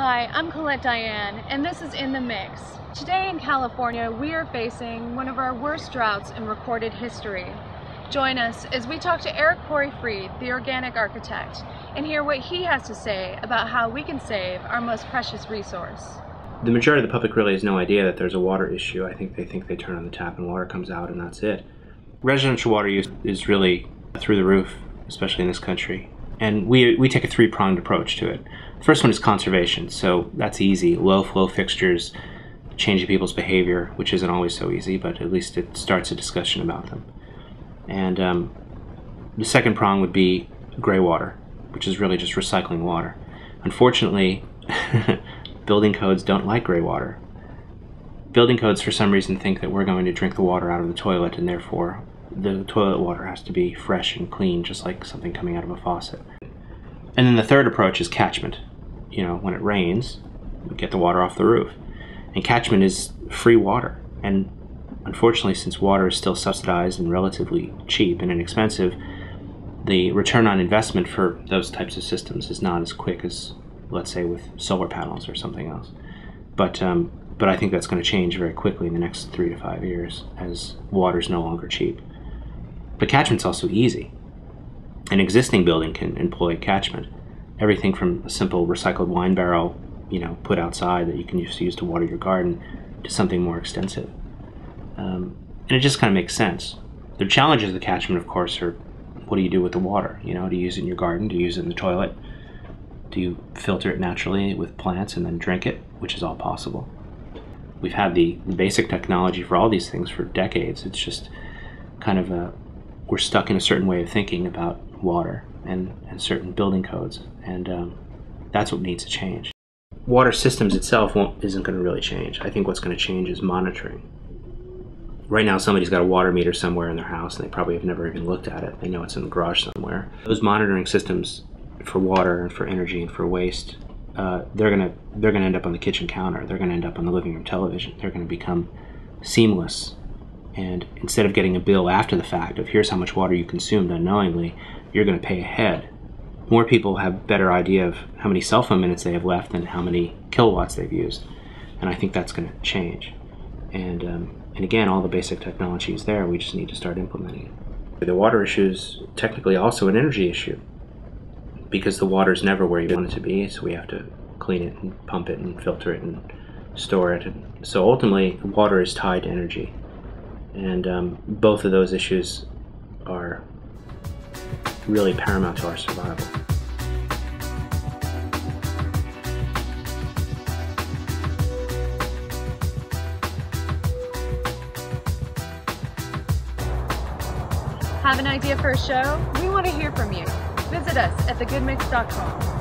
Hi, I'm Colette Dianne, and this is In the Mix. Today in California, we are facing one of our worst droughts in recorded history. Join us as we talk to Eric Corey-Fried, the organic architect, and hear what he has to say about how we can save our most precious resource. The majority of the public really has no idea that there's a water issue. I think they turn on the tap and water comes out and that's it. Residential water use is really through the roof, especially in this country. And we take a three-pronged approach to it. The first one is conservation, so that's easy. Low flow fixtures, changing people's behavior, which isn't always so easy, but at least it starts a discussion about them. And the second prong would be gray water, which is really just recycling water. Unfortunately, building codes don't like gray water. Building codes for some reason think that we're going to drink the water out of the toilet, and therefore the toilet water has to be fresh and clean, just like something coming out of a faucet. And then the third approach is catchment. You know, when it rains, we get the water off the roof. And catchment is free water. And unfortunately, since water is still subsidized and relatively cheap and inexpensive, the return on investment for those types of systems is not as quick as, let's say, with solar panels or something else. But I think that's going to change very quickly in the next 3 to 5 years as water is no longer cheap. But catchment's also easy. An existing building can employ catchment. Everything from a simple recycled wine barrel, you know, put outside that you can just use to water your garden, to something more extensive. And it just kind of makes sense. The challenges of the catchment, of course, are what do you do with the water? You know, do you use it in your garden? Do you use it in the toilet? Do you filter it naturally with plants and then drink it, which is all possible? We've had the basic technology for all these things for decades. It's just kind of we're stuck in a certain way of thinking about water and certain building codes, and that's what needs to change. Water systems itself isn't going to really change. I think what's going to change is monitoring. Right now somebody's got a water meter somewhere in their house and they probably have never even looked at it. They know it's in the garage somewhere. Those monitoring systems for water and for energy and for waste, they're gonna end up on the kitchen counter. They're gonna end up on the living room television. They're gonna become seamless. And instead of getting a bill after the fact of here's how much water you consumed unknowingly, you're gonna pay ahead. More people have a better idea of how many cell phone minutes they have left and how many kilowatts they've used. And I think that's gonna change. And again, all the basic technology is there. We just need to start implementing it. The water issue is technically also an energy issue, because the water's never where you want it to be, so we have to clean it and pump it and filter it and store it. And so ultimately, water is tied to energy. And both of those issues are really paramount to our survival. Have an idea for a show? We want to hear from you. Visit us at thegoodmix.com.